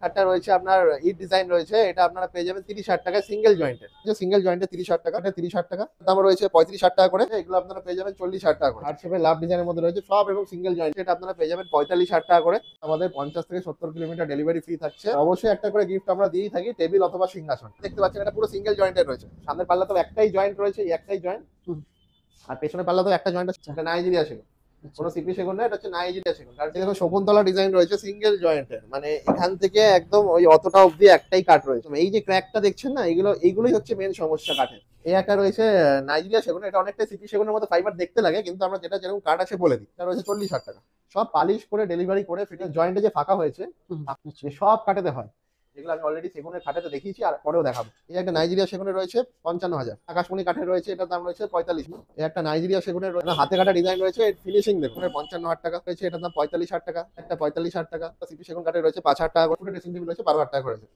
একটা রয়েছে আপনার ইট ডিজাইন রয়েছে, এটা আপনারা পেয়ে যাবেন 30,000 টাকায় সিঙ্গেল জয়েন্টের। যে সিঙ্গেল জয়েন্টে 30,000 টাকা, এটা 30,000 টাকা দাম রয়েছে 35,000 টাকা করে। এগুলো আপনারা পেয়ে যাবেন 40,000 টাকা করে। হার্ট শেপের লাভ ডিজাইনের মধ্যে রয়েছে সব এবং সিঙ্গেল জয়েন্ট, এটা আপনারা পেয়ে যাবেন 45,000 টাকা করে। আমাদের 50 থেকে 70 কিলোমিটার ডেলিভারি ফ্রি থাকছে। অবশ্যই একটা করে গিফট আমরা দিয়েই থাকি, টেবিল অথবা সিংহাসন। দেখতে পাচ্ছেন এটা পুরো সিঙ্গেল জয়েন্টের রয়েছে। সামনের পাল্লা তো একটাই জয়েন্ট রয়েছে, এই একটাই জয়েন্ট, আর পেছনের পাল্লা তো একটা জয়েন্ট আছে। এটা নাইজেরিয়া সেগুন, কোনো সিপি সেগুন না, এটা হচ্ছে নাইজেরিয়া সেগুন। আর দেখো শকুন্তলা ডিজাইন রয়েছে সিঙ্গেল জয়েন্টের, মানে এখান থেকে একদম ওই অতটা অবধি একটাই কাঠ রয়েছে। এই যে ক্র্যাকটা দেখছেন না, এইগুলোই হচ্ছে মেন সমস্যা কাঠের। এই একটা রয়েছে নাইজেরিয়া সেগুন, এটা অনেকটা সিপি সেগুনের মতো ফাইবার দেখতে লাগে, কিন্তু আমরা যেটা যেরকম কাঠ আছে বলে দিই। এটা রয়েছে 40,000 টাকা। সব পালিশ করে ডেলিভারি করে ফিটিং জয়েন্টে যে ফাঁকা হয়েছে সব কাঠেতে হয়, যেগুলো আমি অলরেডি সেগুনের কাঠেতে দেখিয়েছি আর পরেও দেখাবো। এই একটা নাইজেরিয়া সেগুনের রয়েছে 55,000। আকাশমণি কাঠের রয়েছে, এটার দাম রয়েছে 45। এই একটা নাইজেরিয়া সেগুনের হাতে কাটা ডিজাইন রয়েছে, ফিনিশিং দেখুন, 55,000 টাকা রয়েছে, এটার দাম 45,000 টাকা। একটা 45,000 টাকা। সিপি সেগুন কাঠের রয়েছে 5,000 টাকা করে। ড্রেসিং টেবিল রয়েছে 12,000 টাকা করেছে,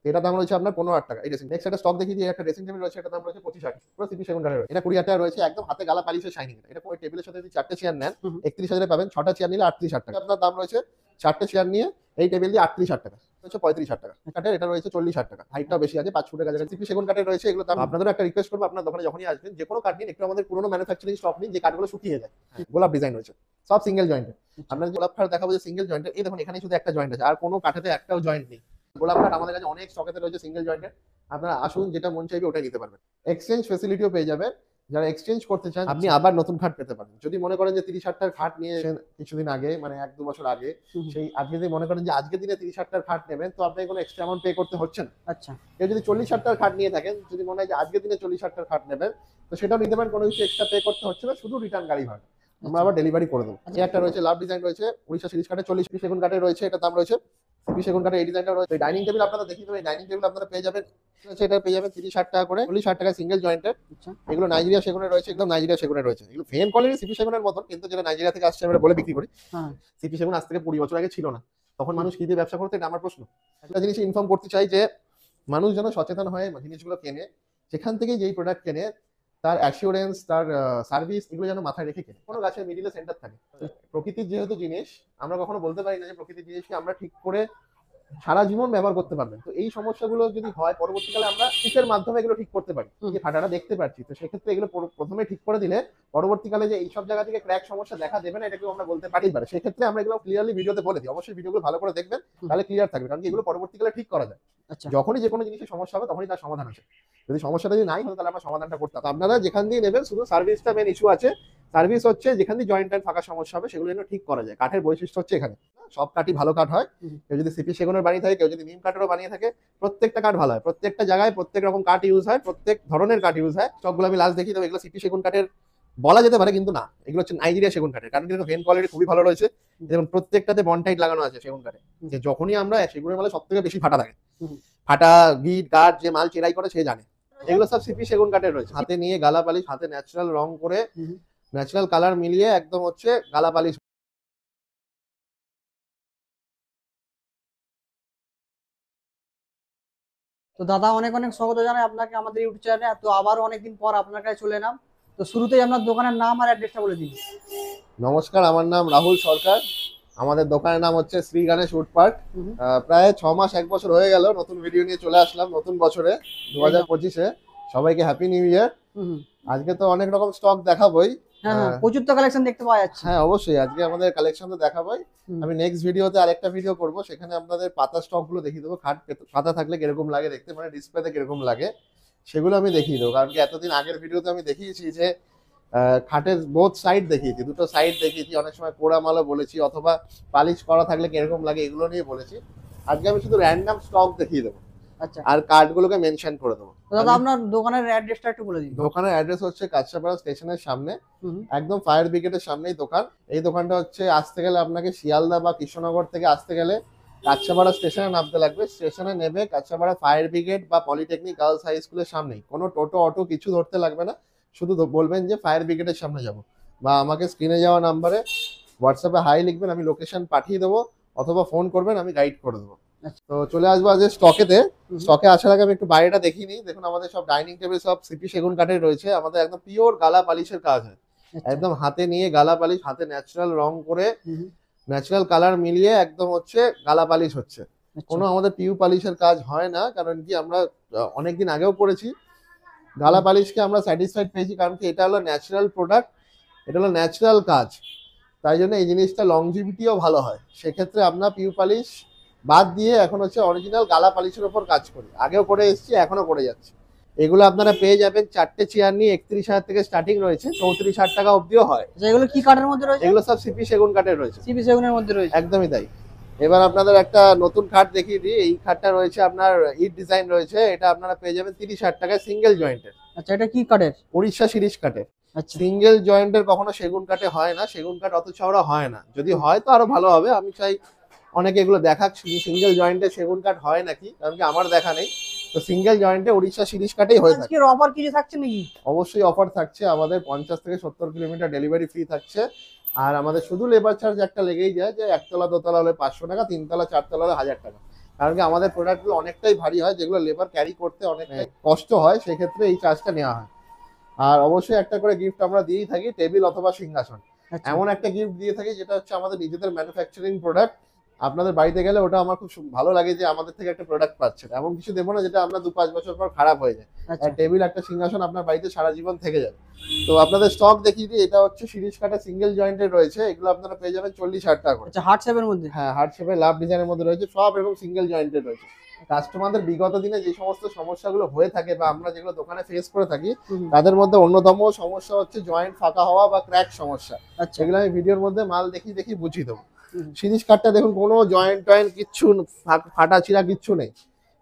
এটার দাম রয়েছে আপনার 15,000 টাকা। এই ড্রেসিং নেক্সট একটা স্টক দেখি, যে একটা ড্রেসিং টেবিল রয়েছে, এটার দাম রয়েছে 25,000 পুরো সিপি সেগুন কাঠের। এটা 20,000 টাকা রয়েছে, একদম হাতে গালা পালিশের শাইনিং। এটা ওই টেবিলের সাথে যদি 4টে চেয়ার নেন 31,000 পাবেন, 6টা চেয়ার নিলে 38,000 টাকা। আপনার দাম রয়েছে 4টে চেয়ার নিয়ে এই টেবিল দিয়ে 38,000 টাকা রয়েছে 35,000 টাকা কাঠের। এটা রয়েছে 40,000 টাকা, হাইটটাও বেশি আছে, 5 ফুটের কাছাকাছি। সিপি সেগুন কাঠের রয়েছে এগুলো দাম। আপনাদের একটা রিকোয়েস্ট করবো, আপনার দোকানে যখনই আসবেন যে কোনো কাঠ নিন, একটু আমাদের পুরোনো ম্যানুফ্যাকচারিং স্টক নিন, যে কাঠগুলো শুকিয়ে যায়। গোলাপ ডিজাইন রয়েছে, সব সিঙ্গেল জয়েন্টের। আপনাদের গোলাপ কাঠ দেখাবো যে সিঙ্গেল জয়েন্টের। এই দেখুন এখানে শুধু একটা জয়েন্ট আছে, আর কোনো কাঠেতে একটাও জয়েন্ট নেই। গোলাপ কাঠ আমাদের কাছে অনেক স্টকেতে রয়েছে সিঙ্গেল জয়েন্টের। আপনারা আসুন, যেটা মন চাইবে ওটাই নিতে পারবেন। এক্সচেঞ্জ ফেসিলিটিও পেয়ে যাবেন, যারা এক্সচেঞ্জ করতে চান আপনি আবার নতুন খাট পেতে পারেন। যদি মনে করেন যে 30,000 টাকার খাট নিয়ে কিছুদিন আগে, মানে 1-2 বছর আগে, সেই আজকে যদি মনে করেন যে আজকের দিনে 30,000 টাকার খাট নেবেন, তো আপনাকে কোনো এক্সট্রা অ্যামাউন্ট পে করতে হচ্ছে না। আচ্ছা, কেউ যদি 40,000 টাকার খাট নিয়ে থাকেন, যদি মনে হয় যে আজকের দিনে 40,000 টাকার খাট নেবেন, তো সেটাও নিতে পারেন, কোনো কিছু এক্সট্রা পে করতে হচ্ছে না, শুধু রিটার্ন গাড়ি ভাড়া আমরা আবার ডেলিভারি করে দেবো। একটা রয়েছে লাভ ডিজাইন রয়েছে, উড়িষ্যা সিরিজ কাঠে 40 পিস সেগুন কাঠে রয়েছে, এটা দাম রয়েছে সিপি সেগুন কাঠে। এই ডিজাইনটা রয়েছে। ডাইনিং টেবিল আপনারা দেখিয়ে দেবেন, ডাইনিং টেবিল আপনারা পেয়ে যাবেন, এটা পেয়ে যাবেন 30,000 টাকা করে, 40,000 টাকা সিঙ্গেল জয়েন্টের। এগুলো নাইজেরিয়া সেগুনের রয়েছে, একদম নাইজেরিয়া সেগুনের রয়েছে। এগুলো ফেন কোয়ালিটি সিপি সেগুনের মতন, কিন্তু যেটা নাইজেরিয়া থেকে আসছে আমরা বলে বিক্রি করি। সিপি সেগুন আজ থেকে 20 বছর আগে ছিল না, তখন মানুষ কি দিয়ে ব্যবসা করতে, এটা আমার প্রশ্ন। একটা জিনিস ইনফর্ম করতে চাই, যে মানুষ যেন সচেতন হয়ে জিনিসগুলো কেনে, যেখান থেকে যেই প্রোডাক্ট কেনে তার অ্যাসিওরেন্স, তার সার্ভিস, এগুলো যেন মাথায় রেখে কেনে। কোনো গাছের মিডিলে সেন্টার থাকে। প্রকৃতির যেহেতু জিনিস, আমরা কখনো বলতে পারি না যে প্রকৃতির জিনিসকে আমরা ঠিক করে সারা জীবন ব্যবহার করতে পারবেন। তো এই সমস্যাগুলো যদি হয়, পরবর্তীকালে আমরা কিসের মাধ্যমে এগুলো ঠিক করতে পারি, যে ফাটাটা দেখতে পাচ্ছি, তো সেক্ষেত্রে এগুলো প্রথমে ঠিক করে দিলে পরবর্তীকালে যে এইসব জায়গা থেকে ক্র্যাক সমস্যা দেখা দেবে না, এটাকেও আমরা বলতে পারি। সেক্ষেত্রে আমরা এগুলো ক্লিয়ারলি ভিডিওতে বলে দিই। অবশ্যই ভিডিওগুলো ভালো করে দেখবেন, তাহলে ক্লিয়ার থাকবে, কারণ এগুলো পরবর্তীকালে ঠিক করা যায়। যখনই যে কোনো জিনিসের সমস্যা হবে, তখনই তার সমাধান আছে। যদি সমস্যাটা যদি নাই হতো, তাহলে আমরা সমাধানটা করতাম। আপনারা যেখান দিয়ে নেবেন, শুধু সার্ভিসটা মেন ইস্যু আছে। সার্ভিস হচ্ছে যেখান দিয়ে জয়েন্ট অ্যান্ড ফাঁকা সমস্যা হবে, সেগুলো যেন ঠিক করা যায়। কাঠের বৈশিষ্ট্য হচ্ছে এখানে সব কাঠই ভালো কাঠ হয়। কেউ যদি সিপি সেগুনের বানিয়ে থাকে, কেউ যদি নিম কাঠেরও বানিয়ে থাকে, প্রত্যেকটা কাঠ ভালো হয়। প্রত্যেকটা জায়গায় প্রত্যেক রকম কাঠ ইউজ হয়, প্রত্যেক ধরনের কাঠ ইউজ হয়। সবগুলো আমি লাস্ট দেখি দেবো। এগুলো সিপি সেগুন কাঠের বলা যেতে পারে, কিন্তু না, এগুলো হচ্ছে নাইজেরিয়া সেগুন কাঠের, কারণ কিন্তু ফেন কোয়ালিটি খুবই ভালো রয়েছে। যেমন প্রত্যেকটাতে বনটাইট লাগানো আছে সেগুন কাঠে, যে যখনই আমরা সেগুনের মালে সব থেকে বেশি ফাটা থাকে, ফাটা গিট কাঠ যে মাল চেরাই করে সে জানে। এগুলো সব সিপি সেগুন কাঠের রয়েছে। হাতে নিয়ে গালা পালিশ, হাতে ন্যাচারাল রং করে, ন্যাচারাল কালার মিলিয়ে একদম হচ্ছে গালা পালিশ। তো দাদা, অনেক অনেক স্বাগত জানাই আপনাকে আমাদের ইউটিউব চ্যানেলে। তো আবার অনেকদিন পর আপনার কাছে চলে এলাম। তো শুরুতেই আপনার দোকানের নাম আর অ্যাড্রেসটা বলে দিন। নমস্কার, আমার নাম রাহুল সরকার। আমাদের দোকানের নাম হচ্ছে শ্রী গণেশ উড পার্ক। প্রায় 6 মাস 1 বছর হয়ে গেল নতুন ভিডিও নিয়ে চলে আসলাম নতুন বছরে 2025-এ। সবাইকে হ্যাপি নিউ ইয়ার। আজকে তো অনেক রকম স্টক দেখাবোই। হ্যাঁ, প্রচুর তো কালেকশন দেখতে পাওয়া যাচ্ছে। হ্যাঁ, অবশ্যই আজকে আমাদের কালেকশন তো দেখাবোই। আমি নেক্সট ভিডিওতে আরেকটা ভিডিও করব, সেখানে আপনাদের পাতা স্টক গুলো দেখিয়ে দেবো। খাট পাতা থাকলে কিরকম লাগে দেখতে, মানে ডিসপ্লেতে কিরকম লাগে সেগুলো আমি দেখিয়ে দেবো। কারণ কি এতদিন আগের ভিডিওতে আমি দেখিয়েছি যে খাটের বোথ সাইড দেখিয়েছি, দুটো সাইড দেখিয়েছি, অনেক সময় পোড়া মালও বলেছি, অথবা পালিশ করা থাকলে কিরকম লাগে এগুলো নিয়ে বলেছি। আজকে আমি শুধু র্যান্ডম স্টক দেখিয়ে দেবো। আচ্ছা, আর কার্ডগুলোকে মেনশন করে দেবো। দাদা, আপনার দোকানের অ্যাড্রেসটা একটু বলে দিন। দোকানের অ্যাড্রেস হচ্ছে কাছড়াপাড়া স্টেশনের সামনে, একদম ফায়ার ব্রিগেডের সামনেই দোকান। এই দোকানটা হচ্ছে আসতে গেলে আপনাকে শিয়ালদা বা কৃষ্ণনগর থেকে আসতে গেলে কাছড়াপাড়া স্টেশনে নামতে লাগবে। স্টেশনে নেবে কাছড়াপাড়া ফায়ার ব্রিগেড বা পলিটেকনিক গার্লস হাই স্কুলের সামনেই। কোনো টোটো অটো কিছু ধরতে লাগবে না, শুধু বলবেন যে ফায়ার ব্রিগেডের সামনে যাব, বা আমাকে স্ক্রিনে যাওয়া নাম্বারে হোয়াটসঅ্যাপে হাই লিখবেন, আমি লোকেশন পাঠিয়ে দেবো, অথবা ফোন করবেন, আমি গাইড করে দেবো। তো চলে আসবো আজ স্টকেতে। স্টকে আসার আগে আমি একটু বাইরেটা দেখিয়ে নিই। দেখুন আমাদের সব ডাইনিং টেবিল সব সিপি সেগুন কাঠের রয়েছে। আমাদের একদম পিওর গালা পালিশের কাজ হয়, একদম হাতে নিয়ে গালা পালিশ, হাতে ন্যাচারাল রং করে ন্যাচারাল কালার মিলিয়ে একদম হচ্ছে গালা পালিশ হচ্ছে। কোনো আমাদের পিউ পালিশের কাজ হয় না, কারণ কি আমরা অনেকদিন আগেও করেছি। গালা পালিশকে আমরা স্যাটিসফাইড পেয়েছি, কারণ কি এটা হলো ন্যাচারাল প্রোডাক্ট, এটা হলো ন্যাচারাল কাজ, তাই জন্য এই জিনিসটা লংজিভিটিও ভালো হয়। সেক্ষেত্রে আপনার পিউ পালিশ বাদ দিয়ে এখন হচ্ছে অরিজিনাল গালা পালিশের ওপর কাজ করি, আগেও করে এসেছি, এখনো করে যাচ্ছি। এগুলো আপনারা পেয়ে যাবেন 4টে চেয়ার নিয়ে 31,000 থেকে স্টার্টিং রয়েছে, 34,000 টাকা অবধিও হয়। আচ্ছা, এগুলো কি কাঠের মধ্যে রয়েছে? এগুলো সব সিপি সেগুন কাঠের রয়েছে। সিপি সেগুনের মধ্যে রয়েছে, একদমই তাই। এবার আপনাদের একটা নতুন খাট দেখিয়ে দিই। এই খাটটা রয়েছে আপনার ইট ডিজাইন রয়েছে, এটা আপনারা পেয়ে যাবেন 30,000 টাকায় সিঙ্গেল জয়েন্টের। আচ্ছা, এটা কি কাঠের? উড়িষ্যা শিরিষ কাঠের। আচ্ছা, সিঙ্গেল জয়েন্টের কখনো সেগুন কাঠে হয় না, সেগুন কাঠ অত চওড়া হয় না, যদি হয় তো আরো ভালো হবে। আমি চাই অনেকে এগুলো দেখাক সিঙ্গেল জয়েন্টে সেগুন কাঠ হয় নাকি, কারণ কি আমার দেখা নেই। তো সিঙ্গেল জয়েন্টে উড়িষ্যা শিরিষ কাঠেই হয়ে থাকে। আজকের অফার কিছু থাকছে নাকি? অবশ্যই অফার থাকছে, আমাদের 50 থেকে 70 কিলোমিটার ডেলিভারি ফ্রি থাকছে। আর আমাদের শুধু লেবার চার্জ একটা লেগেই যায়, যে একতলা দোতলা হলে 500 টাকা, তিনতলা চারতলা হলে 1000 টাকা। কারণ কি আমাদের প্রোডাক্টগুলো অনেকটাই ভারী হয়, যেগুলো লেবার ক্যারি করতে অনেকটাই কষ্ট হয়, সেক্ষেত্রে এই চার্জটা নেওয়া হয়। আর অবশ্যই একটা করে গিফট আমরা দিয়েই থাকি, টেবিল অথবা সিংহাসন। আচ্ছা, এমন একটা গিফট দিয়ে থাকি যেটা হচ্ছে আমাদের নিজেদের ম্যানুফ্যাকচারিং প্রোডাক্ট। আপনাদের বাড়িতে গেলে ওটা আমার খুব ভালো লাগে যে আমাদের থেকে একটা প্রোডাক্ট পাচ্ছেন। এমন কিছু দেবো না যেটা আমরা 2-5 বছর পর খারাপ হয়ে যায়। আচ্ছা, টেবিল একটা সিংহাসন আপনার বাড়িতে সারা জীবন থেকে যাবে। তো আপনাদের স্টক দেখিয়ে দিই। এটা হচ্ছে শিরিষ কাঠা সিঙ্গেল জয়েন্টের রয়েছে, এগুলো আপনারা পেয়ে যাবেন 40,000 টাকা করে। আচ্ছা, হার্ট শেপের মধ্যে? হ্যাঁ, হার্ট শেপের লাভ ডিজাইনের মধ্যে রয়েছে সব, এবং সিঙ্গেল জয়েন্টের রয়েছে। কাস্টমারদের বিগত দিনে যে সমস্ত সমস্যাগুলো হয়ে থাকে বা আমরা যেগুলো দোকানে ফেস করে থাকি, তাদের মধ্যে অন্যতম সমস্যা হচ্ছে জয়েন্ট ফাঁকা হওয়া বা ক্র্যাক সমস্যা। আচ্ছা, এগুলো আমি ভিডিওর মধ্যে মাল দেখি বুঝিয়ে দেবো। শিরিষ কাঠটা দেখুন, কোনো জয়েন্ট টয়েন্ট কিচ্ছু ফাটা ছিঁড়া কিচ্ছু নেই,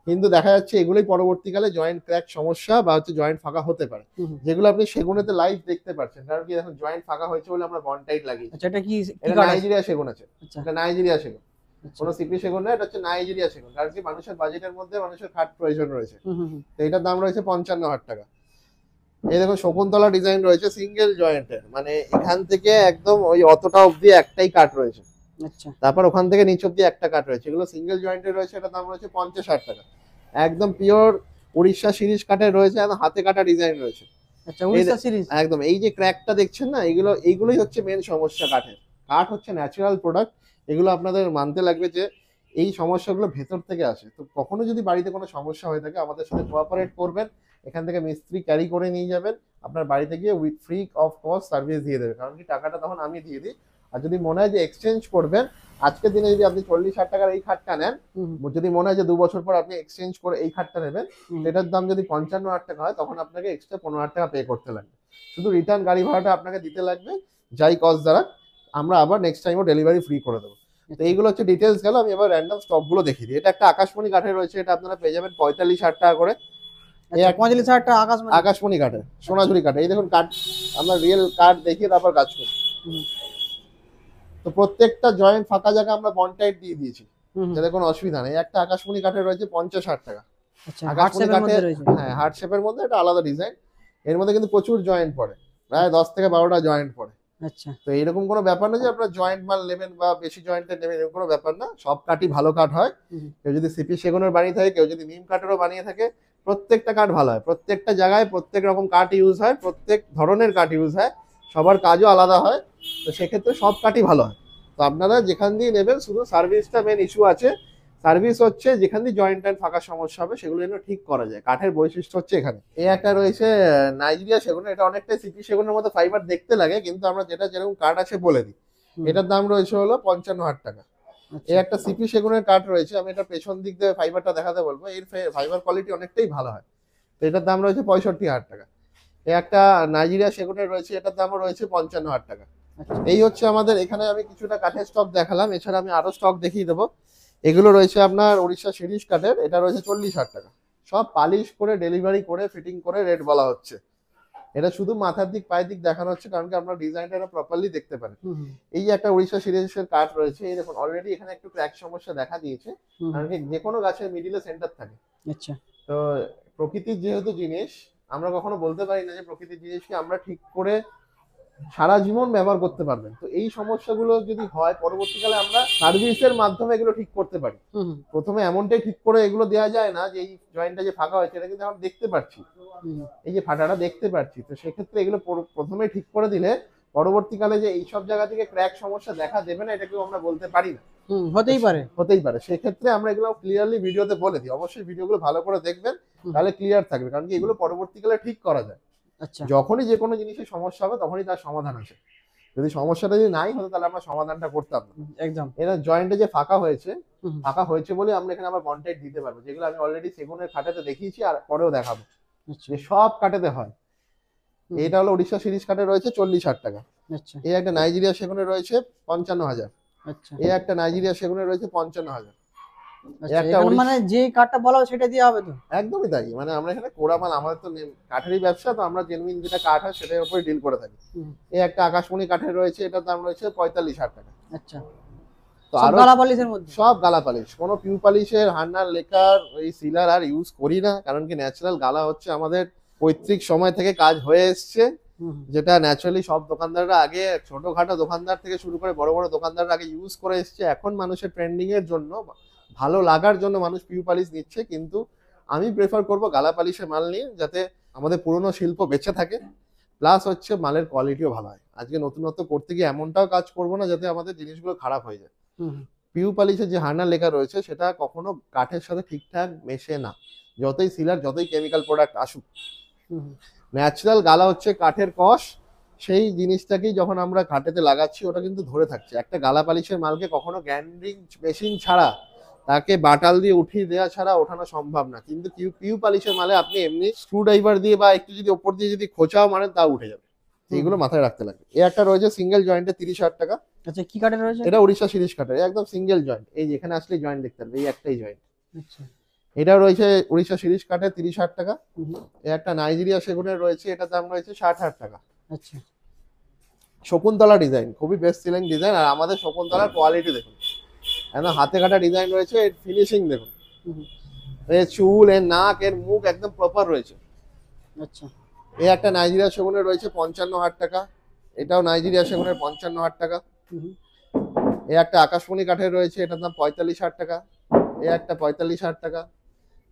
কিন্তু দেখা যাচ্ছে এগুলোই পরবর্তীকালে জয়েন্ট ক্র্যাক সমস্যা বা হচ্ছে জয়েন্ট ফাঁকা হতে পারে, যেগুলো আপনি সেগুনেতে লাইভ দেখতে পাচ্ছেন। কারণ কি এখন জয়েন্ট ফাঁকা হয়েছে বলে আমরা বন্ডটাইট লাগিয়েছি। আচ্ছা, এটা কি এটা কাঠ? নাইজেরিয়া সেগুন আছে। আচ্ছা, এটা নাইজেরিয়া সেগুন, আচ্ছা, কোনো সিপি সেগুন না, এটা হচ্ছে নাইজেরিয়া সেগুন। কারণ কি মানুষের বাজেটের মধ্যে মানুষের খাট প্রয়োজন রয়েছে। তো এটার দাম রয়েছে 55,000 টাকা। এই দেখুন শকুন্তলা ডিজাইন রয়েছে সিঙ্গেল জয়েন্টের, মানে এখান থেকে একদম ওই অতটা অবধি একটাই কাট রয়েছে। আচ্ছা, তারপর ওখান থেকে নিচ অব্দি একটা কাট রয়েছে, এগুলো সিঙ্গেল জয়েন্টের রয়েছে, এটার দাম রয়েছে 50,000 টাকা। একদম পিওর উড়িষ্যা শিরিষ কাঠের রয়েছে, একদম হাতে কাটা ডিজাইন রয়েছে। আচ্ছা, উড়িষ্যা সিরিজ। একদম এই যে ক্র্যাকটা দেখছেন না, এইগুলোই হচ্ছে মেন সমস্যা কাঠের। কাঠ হচ্ছে ন্যাচারাল প্রোডাক্ট, এগুলো আপনাদের মানতে লাগবে যে এই সমস্যাগুলো ভেতর থেকে আসে। তো কখনো যদি বাড়িতে কোনো সমস্যা হয়ে থাকে আমাদের সাথে কোঅপারেট করবেন, এখান থেকে মিস্ত্রি ক্যারি করে নিয়ে যাবেন, আপনার বাড়িতে গিয়ে with free of cost service দিয়ে দেবে। কারণ কি টাকাটা তখন আমি দিয়ে দিই। আর যদি মনে হয় যে এক্সচেঞ্জ করবেন, আজকের দিনে যদি আপনি 40,000 টাকার এই খাটটা নেন, যদি মনে হয় যে 2 বছর পর আপনি এক্সচেঞ্জ করে এই খাটটা নেবেন, সেটার দাম যদি 55,000 টাকা হয়, তখন আপনাকে এক্সট্রা 15,000 টাকা পে করতে লাগবে। শুধু রিটার্ন গাড়ি ভাড়াটা আপনাকে দিতে লাগবে, যাই কস্ট দ্বারা। আমরা আবার নেক্সট টাইমও ডেলিভারি ফ্রি করে দেবো। তো এইগুলো হচ্ছে ডিটেলস গেল। আমি এবার র্যান্ডম স্টকগুলো দেখিয়ে দিই। এটা একটা আকাশমণি কাঠের রয়েছে, এটা আপনারা পেয়ে যাবেন 45,000 টাকা করে। এই 45,000 টাকা আকাশমণি কাঠের, সোনাঝুরি কাঠের। এই দেখুন কাঠ, আমরা রিয়েল কাঠ দেখিয়ে তারপর কাজ করি। তো প্রত্যেকটা জয়েন্ট ফাঁকা জায়গা আমরা বন্ডটাইট দিয়ে দিয়েছি, যাতে কোনো অসুবিধা নেই। একটা আকাশমণি কাঠের রয়েছে 50,000 টাকা। আকাশমণি কাঠের, হ্যাঁ হার্ট শেপের মধ্যে, এটা আলাদা ডিজাইন। এর মধ্যে কিন্তু প্রচুর জয়েন্ট পড়ে, প্রায় 10 থেকে 12টা জয়েন্ট পড়ে। আচ্ছা, তো এরকম কোনো ব্যাপার না যে আপনার জয়েন্ট মাল নেবেন বা বেশি জয়েন্টের নেবেন, এরকম কোনো ব্যাপার না। সব কাঠই ভালো কাঠ হয়। কেউ যদি সিপি সেগুনের বানিয়ে থাকে, কেউ যদি নিম কাঠেরও বানিয়ে থাকে, প্রত্যেকটা কাঠ ভালো হয়। প্রত্যেকটা জায়গায় প্রত্যেক রকম কাঠ ইউজ হয়, প্রত্যেক ধরনের কাঠ ইউজ হয়, সবার কাজও আলাদা হয়। তো সেক্ষেত্রে সব কাঠই ভালো হয়। তো আপনারা যেখান দিয়ে নেবেন, শুধু সার্ভিসটা মেন ইস্যু আছে। সার্ভিস হচ্ছে যেখান দিয়ে জয়েন্ট টয়েন্ট ফাঁকা সমস্যা হবে সেগুলো যেন ঠিক করা যায়। কাঠের বৈশিষ্ট্য হচ্ছে এখানে। এই একটা রয়েছে নাইজেরিয়া সেগুন, এটা অনেকটাই সিপি সেগুনের মতো ফাইবার দেখতে লাগে, কিন্তু আমরা যেরকম কাঠ আছে বলে দিই। এটার দাম রয়েছে হলো 55,000 টাকা। এই একটা সিপি সেগুনের কাঠ রয়েছে, আমি এটা পেছন দিক দিয়ে ফাইবারটা দেখাতে বলবো। এর ফাইবার কোয়ালিটি অনেকটাই ভালো হয়। তো এটার দাম রয়েছে 65,000 টাকা। এই একটা নাইজেরিয়া সেগুনের রয়েছে, এটার দামও রয়েছে 55,000 টাকা। এই হচ্ছে আমাদের এখানে। আমি কিছুটা কাঠের স্টক দেখালাম, এছাড়া আমি আরো স্টক দেখিয়ে দেবো। এগুলো রয়েছে আপনার উড়িষ্যা শিরিষ কাঠের, এটা রয়েছে 40,000 টাকা। সব পালিশ করে ডেলিভারি করে ফিটিং করে রেট বলা হচ্ছে। এটা শুধু মাথার দিক পায়ের দিক দেখানো হচ্ছে, কারণ কি আমরা ডিজাইনটা প্রপারলি দেখতে পারি। এই যে একটা উড়িষ্যা সিরিজের কাঠ রয়েছে, এই দেখুন অলরেডি এখানে একটু ক্র্যাক সমস্যা দেখা দিয়েছে, কারণ কি যে কোনো গাছের মিডিলে সেন্টার থাকে। আচ্ছা, তো প্রকৃতির যেহেতু জিনিস, আমরা কখনো বলতে পারি না যে প্রকৃতির জিনিসকে আমরা ঠিক করে সারা জীবন ব্যবহার করতে পারবেন। তো এই সমস্যাগুলো যদি হয়, পরবর্তীকালে আমরা সার্ভিসের মাধ্যমে এগুলো ঠিক করতে পারি। প্রথমে এমনটাই ঠিক করে এগুলো দেওয়া যায় না যে এই জয়েন্টটা যে ফাঁকা হয়েছে, এটা কিন্তু আমরা দেখতে পাচ্ছি, এই যে ফাটাটা দেখতে পাচ্ছি। তো সেক্ষেত্রে এগুলো প্রথমে ঠিক করে দিলে পরবর্তীকালে যে এইসব জায়গা থেকে ক্র্যাক সমস্যা দেখা দেবে না, এটা কেউ আমরা বলতে পারি না। হতেই পারে। হতেই পারে, সেক্ষেত্রে আমরা এগুলো ক্লিয়ারলি ভিডিওতে বলে দিই। অবশ্যই ভিডিওগুলো ভালো করে দেখবেন, তাহলে ক্লিয়ার থাকবে, কারণ কি এগুলো পরবর্তীকালে ঠিক করা যায়। আচ্ছা, যখনই যে কোনো জিনিসের সমস্যা হবে তখনই তার সমাধান আছে। যদি সমস্যাটা যদি নাই হতো তাহলে আমরা সমাধানটা করতাম না। একদম। এরা জয়েন্টে যে ফাঁকা হয়েছে বলে আমরা এখানে আবার কন্ট্যাক্ট দিতে পারবো, যেগুলো আমি অলরেডি সেগুনের খাটাতে দেখিয়েছি আর পরেও দেখাবো, আচ্ছা, যে সব কাটাতে হয়। এটা হলো উড়িষ্যা সিরিজ কাটে রয়েছে 40,000 টাকা। আচ্ছা, এই একটা নাইজেরিয়া সেগুনে রয়েছে 55,000। আচ্ছা, এই একটা নাইজেরিয়া সেগুনে রয়েছে 55,000। আচ্ছা। একটা এখন মানে যে কাঠটা বলা হবে সেটা দিয়ে হবে তো? একদমই তাই, মানে আমরা এখানে কোড়া মাল, আমাদের তো কাঠেরই ব্যবসা, তো আমরা জেনুইন যেটা কাঠ হয় সেটার উপরে ডিল করে থাকি। এই একটা আকাশমণি কাঠের রয়েছে, এটার দাম রয়েছে 45,000 টাকা। আচ্ছা, তো সব আরো গালা পালিশের মধ্যে? সব গালা পালিশ, কোনো পিউ পালিশের হান্নার লেকার ওই সিলার আর ইউজ করি না, কারণ কি ন্যাচারাল গালা হচ্ছে আমাদের পৈতৃক সময় থেকে কাজ হয়ে এসছে, যেটা ন্যাচারালি সব দোকানদাররা আগে ছোটখাটো দোকানদার থেকে শুরু করে বড় বড় দোকানদাররা আগে ইউজ করে এসছে। এখন মানুষের ট্রেন্ডিং এর জন্য, ভালো লাগার জন্য মানুষ পিউ পালিশ নিচ্ছে, কিন্তু আমি প্রেফার করব গালা পালিশের মাল নিয়ে, যাতে আমাদের পুরনো শিল্প বেঁচে থাকে, প্লাস হচ্ছে মালের কোয়ালিটিও ভালো হয়। আজকে নতুনত্ব করতে গিয়ে এমনটাও কাজ করবো না যাতে আমাদের জিনিসগুলো খারাপ হয়ে যায়। পিউ পালিশের যে হার্নার লেখা রয়েছে সেটা কখনো কাঠের সাথে ঠিকঠাক মেশে না, যতই সিলার যতই কেমিক্যাল প্রোডাক্ট আসুক। ন্যাচারাল গালা হচ্ছে কাঠের কষ, সেই জিনিসটাকেই যখন আমরা ঘাটেতে লাগাচ্ছি ওটা কিন্তু ধরে থাকছে। একটা গালা পালিশের মালকে কখনো গ্যান্ডিং মেশিন ছাড়া, তাকে বাটাল দিয়ে উঠিয়ে দেওয়া ছাড়া ওঠানো সম্ভব না, কিন্তু পিউ পালিশের মালে আপনি এমনি স্ক্রু ড্রাইভার দিয়ে বা একটু যদি ওপর দিয়ে যদি খোঁচাও মারেন তাও উঠে যাবে। এইগুলো মাথায় রাখতে লাগবে। এই একটা রয়েছে সিঙ্গেল জয়েন্টে 30,000 টাকা। আচ্ছা, কি কাঠের রয়েছে? এটা উড়িষ্যা সিরিজ কাঠের, একদম সিঙ্গেল জয়েন্ট। এই যেখানে আসলে জয়েন্ট দেখতে পারবে, এই একটাই জয়েন্ট। আচ্ছা, এটা রয়েছে উড়িষ্যা সিরিজ কাঠের 30,000 টাকা। এই একটা নাইজেরিয়া সেগুনের রয়েছে, এটার দাম রয়েছে 60,000 টাকা। আচ্ছা, শকুন্তলা ডিজাইন, খুবই বেস্ট সেলিং ডিজাইন। আর আমাদের শকুন্তলার কোয়ালিটি দেখুন, একদম হাতে কাটা ডিজাইন রয়েছে, এর ফিনিশিং দেখুন, এর চুল, এর নাক, এর মুখ একদম প্রপার রয়েছে। আচ্ছা, এই একটা নাইজেরিয়া সেগুনের রয়েছে 55,000 টাকা। এটাও নাইজেরিয়া সেগুনের 55,000 টাকা। এই একটা আকাশমণি কাঠের রয়েছে, এটার দাম 45,000 টাকা। এই একটা 45,000 টাকা।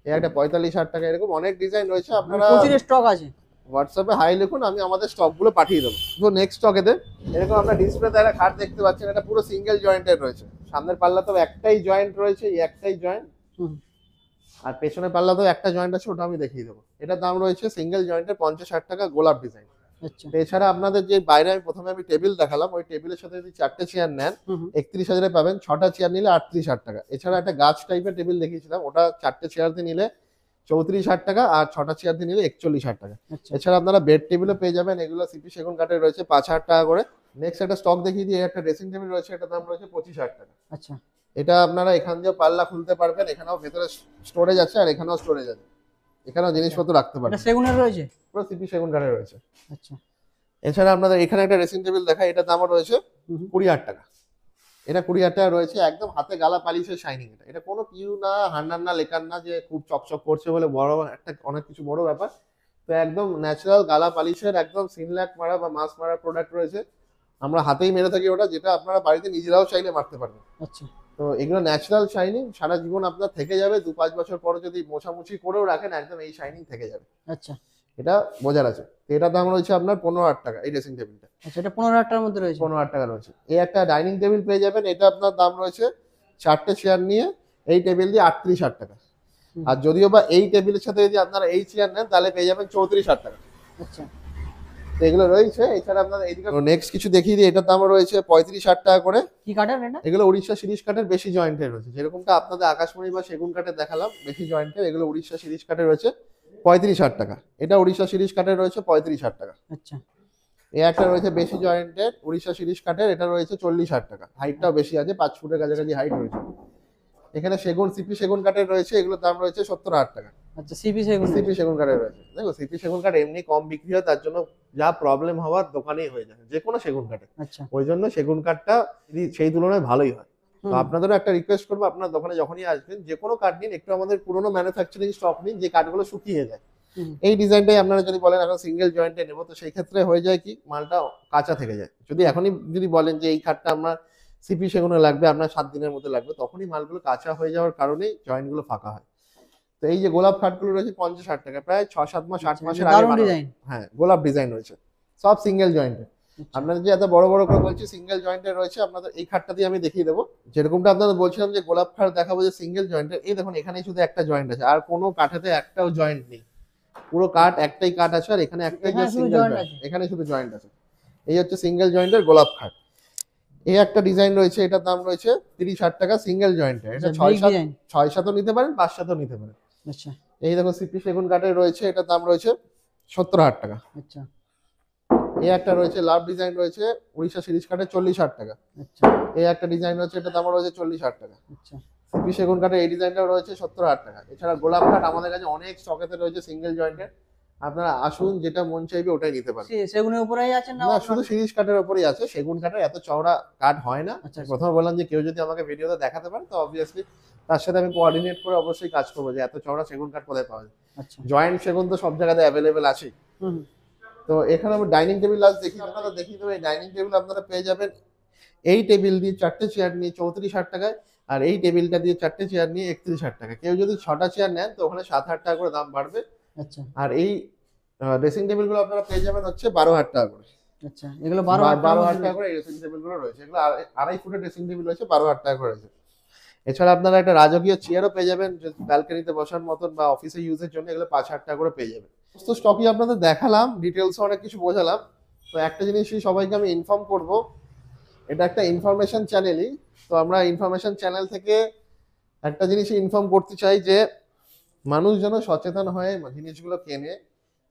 এই একটা 45,000 টাকা। এরকম অনেক ডিজাইন রয়েছে, আপনারা প্রচুর স্টক আছে। হোয়াটসঅ্যাপে হাই লিখুন, আমি আমাদের স্টকগুলো পাঠিয়ে দেবো। তো নেক্সট স্টকেতে এরকম আমরা ডিসপ্লেতে একটা খাট দেখতে পাচ্ছেন, এটা পুরো সিঙ্গেল জয়েন্টের রয়েছে। সামনের পাল্লাতেও একটাই জয়েন্ট রয়েছে, এই একটাই জয়েন্ট। আর পেছনের পাল্লাতেও একটা জয়েন্ট আছে, ওটা আমি দেখিয়ে দেবো। এটার দাম রয়েছে সিঙ্গেল জয়েন্টের 50,000 টাকা, গোলাপ ডিজাইন। আচ্ছা, এছাড়া আপনাদের যে বাইরে আমি প্রথমে টেবিল দেখালাম, ওই টেবিলের সাথে যদি 4টে চেয়ার নেন 31,000-এ পাবেন। 6টা চেয়ার নিলে 38,000 টাকা। এছাড়া একটা গাছ টাইপের টেবিল দেখিয়েছিলাম, ওটা 4টে চেয়ার দিয়ে নিলে 34,000 টাকা, আর 6টা চেয়ার দিয়ে নিলে 41,000 টাকা। আচ্ছা, এছাড়া আপনারা বেড টেবিলও পেয়ে যাবেন, এগুলো সিপি সেগুন কাঠের রয়েছে 5,000 টাকা করে। নেক্সট একটা স্টক দেখিয়ে দিয়ে, একটা ড্রেসিং টেবিল রয়েছে, এটার দাম রয়েছে 25,000 টাকা। আচ্ছা, এটা আপনারা এখান দিয়ে পাল্লা খুলতে পারবেন, এখানেও ভেতরে স্টোরেজ আছে আর এখানেও স্টোরেজ আছে, এখানেও জিনিসপত্র রাখতে এটা পারবেন। সেগুনের রয়েছে? পুরো সিপি সেগুন কাঠের রয়েছে। আচ্ছা, এছাড়া আপনাদের এখানে একটা ড্রেসিং টেবিল দেখায়, এটার দামও রয়েছে 20,000 টাকা। এটা 20,000 টাকা রয়েছে, একদম হাতে গালা পালিশের শাইনিং। এটা কোনো পিউ না, হান্নার না, লেকার না, যে খুব চকচক করছে বলে বড় একটা অনেক কিছু বড় ব্যাপার। তো একদম ন্যাচারাল গালা পালিশের একদম সিনল্যাক মারা বা মাছ মারা প্রোডাক্ট রয়েছে। আমরা হাতেই মেরে থাকি ওটা, যেটা আপনারা বাড়িতে নিজেরাও চাইলে মারতে পারবেন। আচ্ছা, তো এগুলো ন্যাচারাল শাইনিং, সারা জীবন আপনার থেকে যাবে। 2-5 বছর পরে যদি মোছামুছি করেও রাখেন, একদম এই শাইনিং থেকে যাবে। আচ্ছা, এটা বোঝার আছে। তো এটার দাম রয়েছে আপনার 15,000 টাকা। এই ড্রেসিং টেবিলটা আচ্ছা, এটা 15,000 টাকার মধ্যে রয়েছে? 15,000 টাকা রয়েছে। এই একটা ডাইনিং টেবিল পেয়ে যাবেন, এটা আপনার দাম রয়েছে 4টে চেয়ার নিয়ে এই টেবিল দিয়ে 38,000 টাকা। আর যদিও বা এই টেবিলের সাথে যদি আপনারা এই চেয়ার নেন তাহলে পেয়ে যাবেন 34,000 টাকা। আচ্ছা, তো এগুলো রয়েছে। এছাড়া আপনার এইদিকে নেক্সট কিছু দেখিয়ে দিই, এটার দাম রয়েছে 35,000 টাকা করে। কি কাঠের এটা? এগুলো উড়িষ্যা সিরিজ কাঠের, বেশি জয়েন্টের রয়েছে, যেরকমটা আপনাদের আকাশমণি বা সেগুন কাঠের দেখালাম বেশি জয়েন্টের, এগুলো উড়িষ্যা সিরিজ কাঠের রয়েছে 35,000 টাকা। এটা উড়িষ্যা সিরিজ কাঠের রয়েছে 35,000 টাকা। আচ্ছা, এই একটা রয়েছে বেশি জয়েন্টের উড়িষ্যা সিরিজ কাঠের, এটা রয়েছে 40,000 টাকা। হাইটটাও বেশি আছে, 5 ফুটের কাছাকাছি হাইট রয়েছে। এখানে সেগুন, সিপি সেগুন কাঠের রয়েছে, এগুলোর দাম রয়েছে 70,000 টাকা। আচ্ছা, সিপি সেগুন? সিপি সেগুন কাঠের রয়েছে। দেখো সিপি সেগুন কাঠ এমনি কম বিক্রি হয়, তার জন্য যা প্রবলেম হওয়ার দোকানেই হয়ে যায় যে কোনো সেগুন কাঠে। আচ্ছা, ওই জন্য সেগুন কাঠটা সেই তুলনায় ভালোই হয়। তো আপনাদেরও একটা রিকোয়েস্ট করবো, আপনার দোকানে যখনই আসবেন যে কোনো কাঠ নিন, একটু আমাদের পুরোনো ম্যানুফ্যাকচারিং স্টক নিন, যে কাঠগুলো শুকিয়ে যায়। এই ডিজাইনটাই আপনারা যদি বলেন এখন সিঙ্গেল জয়েন্টে নেবো, তো সেই ক্ষেত্রে হয়ে যায় কি, মালটা কাঁচা থেকে যায়। যদি এখনই যদি বলেন যে এই কাঠটা আমরা সিপি সেগুনে লাগবে, আপনার 7 দিনের মধ্যে লাগবে, তখনই মালগুলো কাঁচা হয়ে যাওয়ার কারণেই জয়েন্টগুলো ফাঁকা হয়। তো এই যে গোলাপ খাটগুলো রয়েছে 50,000 টাকা, প্রায় 6-7 মাস 8 মাসের আগে বানানো। হ্যাঁ, গোলাপ ডিজাইন রয়েছে, সব সিঙ্গেল জয়েন্টে। আপনাদের যে এত বড় বড় করে বলছি সিঙ্গেল জয়েন্টের রয়েছে, আপনাদের এই খাটটা দিয়ে আমি দেখিয়ে দেবো। যেরকমটা আপনাদের বলছিলাম যে গোলাপ খাট দেখাবো যে সিঙ্গেল জয়েন্টের, এই দেখুন এখানে শুধু একটা জয়েন্ট আছে, আর কোনো কাঠাতে একটাও জয়েন্ট নেই, পুরো কাঠ একটাই কাঠ আছে, আর এখানে একটাই এখানে শুধু সিঙ্গেল joint জয়েন্ট, আছে। এখানে শুধু জয়েন্ট আছে। এই হচ্ছে সিঙ্গেল জয়েন্টের গোলাপ খাট। এই একটা ডিজাইন রয়েছে, এটার দাম রয়েছে 30,000 টাকা সিঙ্গেল জয়েন্টের। এটা আচ্ছা, big design। 6-7ও নিতে পারেন, 5-7ও নিতে পারেন। আচ্ছা এই দেখো সিপি সেগুন কাঠের রয়েছে, এটার দাম রয়েছে 70,000 টাকা। আচ্ছা এই একটা রয়েছে লাভ ডিজাইন রয়েছে উড়িষ্যা সিরিজ কাঠের 40,000 টাকা। আচ্ছা এই একটা ডিজাইন রয়েছে, এটার দাম রয়েছে 40,000 টাকা। আচ্ছা সিপি সেগুন কাঠের এই ডিজাইনটাও রয়েছে 70,000 টাকা। এছাড়া গোলাপ কাঠ আমাদের কাছে অনেক স্টকেতে রয়েছে সিঙ্গেল জয়েন্টের, আপনারা আসুন যেটা মন চাইবে ওটাই নিতে পারেন। সেগুনের উপরেই আছে না? না, শুধু সিরিজ কাঠের উপরেই আছে, সেগুন কাঠের এত চওড়া কাঠ হয় না। আচ্ছা, আচ্ছা। প্রথমে বললাম যে কেউ যদি আমাকে ভিডিওতে দেখাতে পারে তো অবভিয়াসলি তার সাথে আমি কোঅর্ডিনেট করে অবশ্যই কাজ করবো যে এত চওড়া সেগুন কাঠ কোথায় পাওয়া যায়। আচ্ছা জয়েন্ট সেগুন তো সব জায়গাতে অ্যাভেলেবেল আছে। হুম তো এখানে আমি ডাইনিং টেবিল আজ দেখি, আপনারা দেখিয়ে দেবো। এই ডাইনিং টেবিল আপনারা পেয়ে যাবেন এই টেবিল দিয়ে 4টে চেয়ার নিয়ে 34,000 টাকায়, আর এই টেবিলটা দিয়ে 4টে চেয়ার নিয়ে 31,000 টাকা। কেউ যদি 6টা চেয়ার নেন তো ওখানে 7,000 টাকা করে দাম বাড়বে। আচ্ছা আর এই ড্রেসিং টেবিল গুলো আপনারা পেয়ে যাবেন হচ্ছে 12,000 টাকা করে। আচ্ছা এগুলো 12,000 টাকা করে এই ড্রেসিং টেবিল গুলো রয়েছে, এগুলো 2.5 ফুটের ড্রেসিং টেবিল রয়েছে, 12,000 টাকা করে রয়েছে। এছাড়া আপনারা একটা রাজকীয় চেয়ারও পেয়ে যাবেন ব্যালকনিতে বসার মতন বা অফিসে ইউজের জন্য, এগুলো 5,000 টাকা করে পেয়ে যাবেন। সমস্ত স্টকই আপনাদের দেখালাম, ডিটেলস অনেক কিছু বোঝালাম। তো একটা জিনিসই সবাইকে আমি ইনফর্ম করব, এটা একটা ইনফরমেশন চ্যানেলই, তো আমরা ইনফরমেশন চ্যানেল থেকে একটা জিনিসই ইনফর্ম করতে চাই যে মানুষ যেন সচেতন হয়ে জিনিসগুলো কেনে,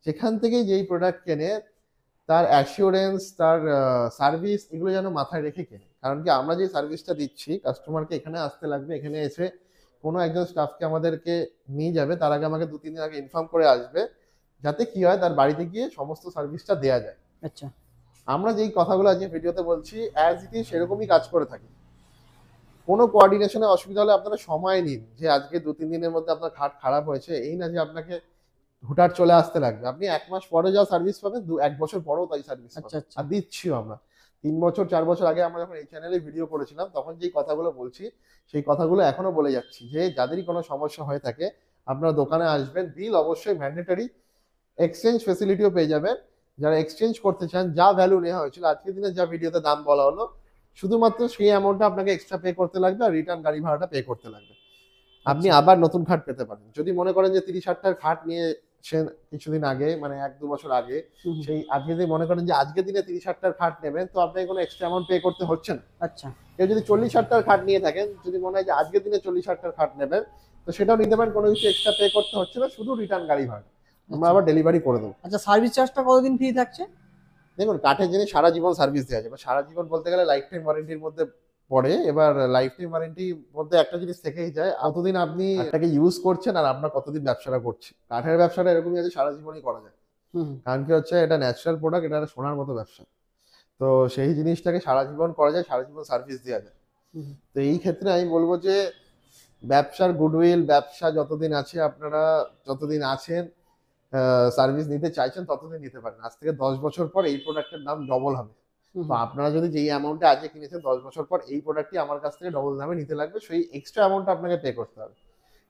সেখান থেকে যেই প্রোডাক্ট কেনে তার অ্যাসিওরেন্স, তার সার্ভিস, এগুলো যেন মাথায় রেখে কেনে। কারণ কি আমরা যে সার্ভিসটা দিচ্ছি কাস্টমারকে এখানে আসতে লাগবে, এখানে এসে কোনো একজন স্টাফকে আমাদেরকে নিয়ে যাবে, তার আগে আমাকে 2-3 দিন আগে ইনফর্ম করে আসবে, যাতে কি হয় তার বাড়িতে গিয়ে সমস্ত সার্ভিসটা দেওয়া যায়। আচ্ছা আমরা যেই কথাগুলো আজকে ভিডিওতে বলছি অ্যাজ ইট ইজ সেরকমই কাজ করে থাকি। কোনো কোঅর্ডিনেশনে অসুবিধা হলে আপনারা সময় নিন, যে আজকে 2-3 দিনের মধ্যে আপনার খাট খারাপ হয়েছে, এই না যে আপনাকে হুটার চলে আসতে লাগবে। আপনি 1 মাস পরে যা সার্ভিস পাবেন 1 বছর পরেও তাই সার্ভিস আচ্ছা পাবেন। আচ্ছা আর দিচ্ছিও আমরা। 3 বছর 4 বছর আগে আমরা যখন এই চ্যানেলে ভিডিও করেছিলাম তখন যেই কথাগুলো বলছি সেই কথাগুলো এখনো বলে যাচ্ছি, যে যাদেরই কোনো সমস্যা হয়ে থাকে আপনারা দোকানে আসবেন, বিল অবশ্যই ম্যান্ডেটরি, এক্সচেঞ্জ ফেসিলিটিও পেয়ে যাবেন। যারা এক্সচেঞ্জ করতে চান, যা ভ্যালু নেওয়া হয়েছিল আজকের দিনে, যা ভিডিওতে দাম বলা হলো, শুধুমাত্র সেই অ্যামাউন্টটা আপনাকে এক্সট্রা পে করতে লাগবে, আর রিটার্ন গাড়ি ভাড়াটা পে করতে লাগবে। আপনি আবার নতুন খাট পেতে পারেন। যদি মনে করেন যে 30,000 টাকার খাট নিয়ে কিছুদিন আগে, মানে 1-2 বছর আগে, হুম, সেই আজকে যদি মনে করেন যে আজকের দিনে 30,000 টাকার খাট নেবেন তো আপনাকে কোনো এক্সট্রা অ্যামাউন্ট পে করতে হচ্ছে না। আচ্ছা কেউ যদি 40,000 টাকার খাট নিয়ে থাকেন, যদি মনে হয় যে আজকের দিনে 40,000 টাকার খাট নেবেন তো সেটাও নিতে পারেন, কোনো কিছু এক্সট্রা পে করতে হচ্ছে না, শুধু রিটার্ন গাড়ি ভাড়া আমরা আবার ডেলিভারি করে দেবো। আচ্ছা সার্ভিস চার্জটা কতদিন ফ্রি থাকছে? দেখুন কাঠের জিনিস সারা জীবন সার্ভিস দেওয়া যাবে, সারা জীবন বলতে গেলে লাইফ টাইম ওয়ারেন্টির মধ্যে পড়ে। এবার লাইফ টাইম ওয়ারেন্টির মধ্যে একটা জিনিস থেকেই যায়, কতদিন আপনি এটাকে ইউজ করছেন আর আপনার কতদিন ব্যবসাটা করছে। কাঠের ব্যবসাটা এরকমই আছে, সারা জীবনই করা যায়। হুম কারণ কি হচ্ছে, এটা ন্যাচারাল প্রোডাক্ট, এটা একটা সোনার মতো ব্যবসা। তো সেই জিনিসটাকে সারা জীবন করা যায়, সারা জীবন সার্ভিস দেওয়া যায়। হুম তো এই ক্ষেত্রে আমি বলবো যে ব্যবসার গুডউইল, ব্যবসা যতদিন আছে, আপনারা যতদিন আছেন সার্ভিস নিতে চাইছেন ততদিন নিতে পারেন। আজ থেকে 10 বছর পর এই প্রোডাক্টের দাম ডবল হবে। হুম, তো আপনারা যদি যেই অ্যামাউন্টে আজকে কিনেছেন 10 বছর পর এই প্রোডাক্টটি আমার কাছ থেকে ডবল দামে নিতে লাগবে, সেই এক্সট্রা অ্যামাউন্টটা আপনাকে পে করতে হবে।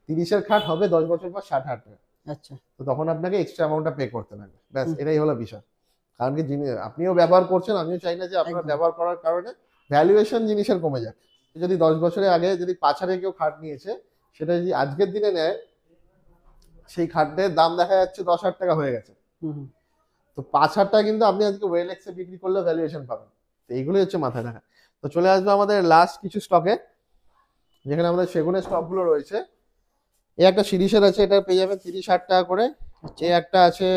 30-এর খাট হবে 10 বছর পর 60,000 টাকা। আচ্ছা তো তখন আপনাকে এক্সট্রা অ্যামাউন্টটা পে করতে লাগবে, ব্যাস হুম। এটাই হলো বিষয়। কারণ কি আপনিও ব্যবহার করছেন, আমিও চাই না যে আপনার একদম। ব্যবহার করার কারণে ভ্যালুয়েশন জিনিসের কমে যাক। যদি 10 বছরের আগে যদি 5,000 কেউ খাট নিয়েছে, সেটা যদি আজকের দিনে নেয়, সেই খাটের দাম দেখা যাচ্ছে 10,000 টাকা হয়ে গেছে। হুম হুম। তো 5,000 টাকা কিন্তু আপনি আজকে ওয়েলএক্সে বিক্রি করলে ভ্যালুয়েশন পাবেন। তো এইগুলোই হচ্ছে মাথায় রাখা। তো চলে আসবে আমাদের লাস্ট কিছু স্টকে, যেখানে আমাদের সেগুনের স্টকগুলো রয়েছে। এই একটা সিরিজের আছে, এটা পেয়ে যাবেন 30,000 টাকা করে। এই একটা আছে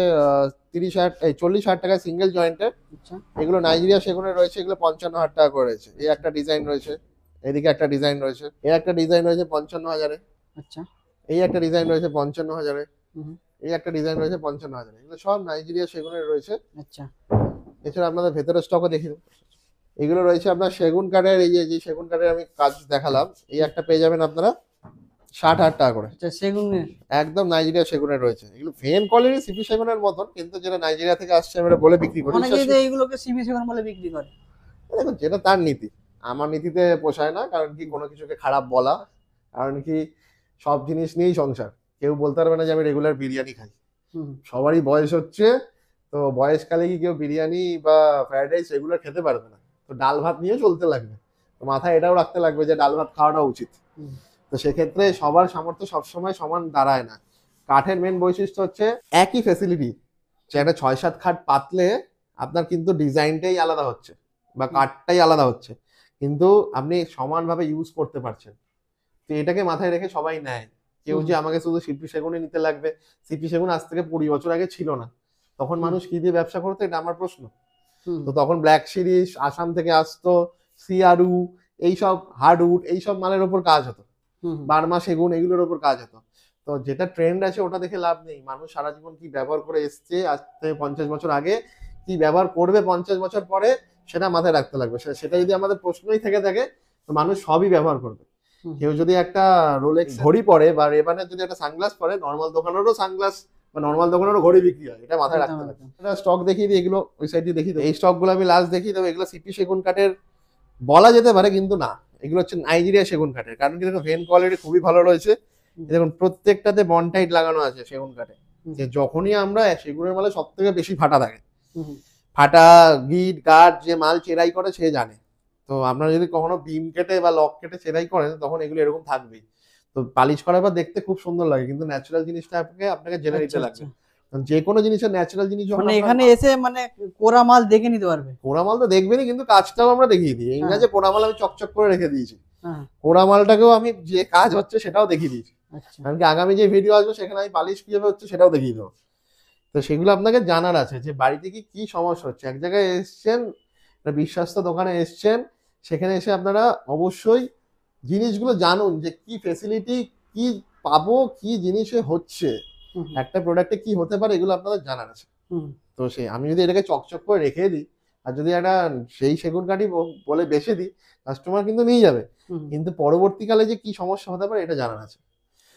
40,000 টাকা সিঙ্গেল জয়েন্টের। আচ্ছা এগুলো নাইজেরিয়া সেগুনের রয়েছে, এগুলো 55,000 টাকা করে রয়েছে। এই একটা ডিজাইন রয়েছে, এদিকে একটা ডিজাইন রয়েছে, এই একটা ডিজাইন রয়েছে 55,000-এ, আচ্ছা এই একটা ডিজাইন রয়েছে 55,000-এ, হুম এই একটা ডিজাইন রয়েছে 55,000-এ। এগুলো সব নাইজেরিয়া সেগুনের রয়েছে। আচ্ছা এছাড়া আপনাদের ভেতরের স্টকও দেখিয়ে দেবো। এগুলো রয়েছে আপনার সেগুন কাঠের, এই যে সেগুন কাঠের আমি কাজ দেখালাম, এই একটা পেয়ে যাবেন আপনারা 60,000 টাকা করে। আচ্ছা সেগুনের একদম নাইজেরিয়া সেগুনের রয়েছে। এগুলো ভেন কোয়ালিটি সিপি সেগুনের মতন, কিন্তু যেটা নাইজেরিয়া থেকে আসছে আমরা বলে বিক্রি করি। অনেকেই তো এইগুলোকে সিবি সেগুন বলে বিক্রি করে। দেখুন যেটা তার নীতি, আমার নীতিতে পোষায় না। কারণ কি কোনো কিছুকে খারাপ বলা, কারণ কি সব জিনিস নিয়েই সংসার। কেউ বলতে পারবে না যে আমি রেগুলার বিরিয়ানি খাই। হুম সবারই বয়স হচ্ছে, তো বয়সকালে কি কেউ বিরিয়ানি বা ফ্রাইড রাইস রেগুলার খেতে পারবে না, তো ডাল ভাত নিয়ে চলতে লাগবে। তো মাথায় এটাও রাখতে লাগবে যে ডাল ভাত খাওয়াটা উচিত। হুম। তো সেক্ষেত্রে সবার সামর্থ্য সবসময় সমান দাঁড়ায় না। কাঠের মেন বৈশিষ্ট্য হচ্ছে একই ফ্যাসিলিটি, যে একটা 6-7 খাট পাতলে আপনার কিন্তু ডিজাইনটাই আলাদা হচ্ছে বা কাঠটাই আলাদা হচ্ছে, কিন্তু আপনি সমানভাবে ইউজ করতে পারছেন। তো এটাকে মাথায় রেখে সবাই নেয়। কেউ যে আমাকে শুধু শিল্পী সেগুনই নিতে লাগবে, শিল্পী সেগুন আজ থেকে 20 বছর আগে ছিল না, তখন মানুষ কি দিয়ে ব্যবসা করতো এটা আমার প্রশ্ন। তো তখন ব্ল্যাক শিরিষ আসাম থেকে আসতো, সিআরু এইসব হার্ডউড এইসব মালের ওপর কাজ হতো, বার্মা সেগুন এগুলোর ওপর কাজ হতো। তো যেটা ট্রেন্ড আছে ওটা দেখে লাভ নেই। মানুষ সারা জীবন কি ব্যবহার করে এসছে আজ থেকে 50 বছর আগে, কি ব্যবহার করবে 50 বছর পরে, সেটা মাথায় রাখতে লাগবে। সেটা যদি আমাদের প্রশ্নই থেকে থাকে, তো মানুষ সবই ব্যবহার করবে। কেউ যদি একটা রোলেক্স ঘড়ি পরে বা রেবানের যদি একটা সানগ্লাস পরে, নর্মাল দোকানেরও সানগ্লাস বা নর্মাল দোকানেরও ঘড়ি বিক্রি হয়, এটা মাথায় রাখতে লাগবে। এটা স্টক দেখিয়ে দিই, এগুলো ওই সাইড দিয়ে দেখিয়ে দেবো। এই স্টকগুলো আমি লাস্ট দেখিয়ে দেবো। এগুলো সিপি সেগুন কাঠের বলা যেতে পারে, কিন্তু না, এগুলো হচ্ছে নাইজেরিয়া সেগুন কাঠের। কারণ কি দেখুন, ভেন কোয়ালিটি খুবই ভালো রয়েছে। দেখুন প্রত্যেকটাতে বনটাইট লাগানো আছে সেগুন কাঠে, যে যখনই আমরা সেগুনের মালে সব থেকে বেশি ফাটা থাকে, ফাটা গিট গার্ড যে মাল চেরাই করে সে জানে। তো আপনারা যদি কখনো বিম কেটে বা লক কেটে চেরাই করেন, তখন এগুলো এরকম থাকবেই। তো পালিশ করার পর দেখতে খুব সুন্দর লাগে, কিন্তু ন্যাচারাল জিনিসটা আপনাকে জেনে নিতে লাগবে। যে কোনো জিনিসের ন্যাচারাল জিনিস মানে এখানে এসে মানে কোরা মাল দেখে নিতে পারবে। কোরা মাল তো দেখবেনই, কিন্তু কাজটাও আমরা দেখিয়ে দিই। এই না যে কোরা মাল আমি চকচক করে রেখে দিয়েছি, হ্যাঁ, কোরা মালটাকেও আমি যে কাজ হচ্ছে সেটাও দেখিয়ে দিয়েছি। আচ্ছা। কারণ কি আগামী যে ভিডিও আসবে সেখানে আমি পালিশ কিভাবে হচ্ছে সেটাও দেখিয়ে দেবো। তো সেগুলো আপনাকে জানার আছে, যে বাড়িতে কি সমস্যা হচ্ছে। এক জায়গায় এসছেন, একটা বিশ্বস্ত দোকানে এসছেন, সেখানে এসে আপনারা অবশ্যই জিনিসগুলো জানুন, যে কি ফেসিলিটি কি পাবো, কি জিনিসে হচ্ছে, একটা প্রোডাক্টে কি হতে পারে, এগুলো আপনাদের জানার আছে। তো আমি যদি এটাকে চকচক করে রেখে দিই, আর যদি একটা সেই সেগুন কাঠি বলে বেচে দিই, কাস্টমার কিন্তু নিয়ে যাবে, কিন্তু পরবর্তীকালে যে কি সমস্যা হতে পারে এটা জানার আছে।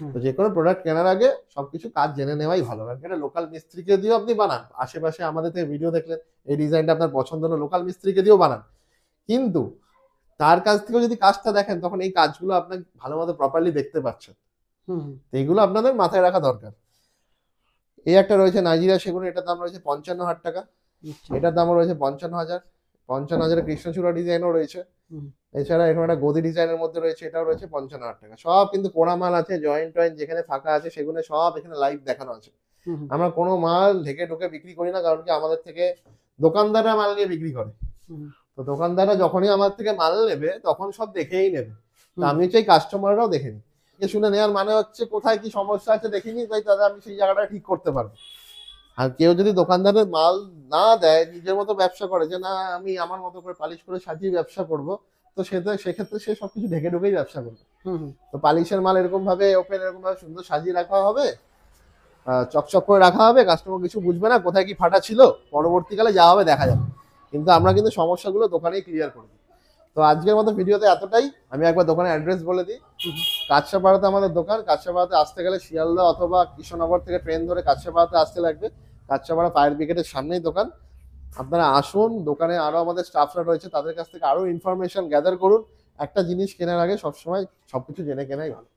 তো যে কোনো প্রোডাক্ট কেনার আগে সবকিছু কাজ জেনে নেওয়াই ভালো। কারণ এটা লোকাল মিস্ত্রিকে দিয়েও আপনি বানান, আশেপাশে আমাদের থেকে ভিডিও দেখলেন, এই ডিজাইনটা আপনার পছন্দ হলো, লোকাল মিস্ত্রিকে দিয়েও বানান, কিন্তু তার কাছ থেকেও যদি কাজটা দেখেন, তখন এই কাজগুলো আপনার ভালো মতো প্রপারলি দেখতে পাচ্ছেন। তো এইগুলো আপনাদের মাথায় রাখা দরকার। এই একটা রয়েছে নাইজেরিয়া সেগুন, এটার দাম রয়েছে 55,000 টাকা। এটার দাম রয়েছে 55,000। 55,000 কৃষ্ণচূড়া ডিজাইনও রয়েছে। এছাড়া এখানে একটা গদি ডিজাইনের মধ্যে রয়েছে, এটাও রয়েছে 55,000 টাকা। সব কিন্তু কোড়া মাল আছে, জয়েন্ট টয়েন্ট যেখানে ফাঁকা আছে সেগুলো সব এখানে লাইভ দেখানো আছে। আমরা কোনো মাল ঢেকে ঢুকে বিক্রি করি না, কারণ কি আমাদের থেকে দোকানদাররা মাল নিয়ে বিক্রি করে। তো দোকানদাররা যখনই আমার থেকে মাল নেবে তখন সব দেখেই নেবে। তো আমি চাই কাস্টমাররাও দেখে নি, শুনে নেওয়ার মানে হচ্ছে কোথায় কি সমস্যা আছে দেখিনি, তাই তাদের আমি সেই জায়গাটা ঠিক করতে পারবো। আর কেউ যদি দোকানদারের মাল না দেয়, নিজের মতো ব্যবসা করে, যে না আমি আমার মতো করে পালিশ করে সাজিয়ে ব্যবসা করব, তো সেক্ষেত্রে সে সবকিছু ঢেকে ঢুকেই ব্যবসা করবে। তো পালিশের মাল এরকম ভাবে ওপেন এরকম ভাবে সুন্দর সাজিয়ে রাখা হবে, চকচক করে রাখা হবে, কাস্টমার কিছু বুঝবে না কোথায় কি ফাটা ছিল, পরবর্তীকালে যা হবে দেখা যাবে। কিন্তু আমরা কিন্তু সমস্যাগুলো দোকানেই ক্লিয়ার করি। তো আজকের মতো ভিডিওতে এতটাই। আমি একবার দোকানের অ্যাড্রেস বলে দিই। কাছড়াপাড়াতে আমাদের দোকান। কাছড়াপাড়াতে আসতে গেলে শিয়ালদা অথবা কৃষ্ণনগর থেকে ট্রেন ধরে কাছড়াপাড়াতে আসতে লাগবে। কাছড়াপাড়া ফায়ার ব্রিগেডের সামনেই দোকান। আপনারা আসুন, দোকানে আরো আমাদের স্টাফরা রয়েছে, তাদের কাছ থেকে আরো ইনফরমেশন গ্যাদার করুন। একটা জিনিস কেনার আগে সবসময় সবকিছু জেনে কেনাই ভালো।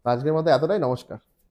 আজকের মতো এতটাই, নমস্কার।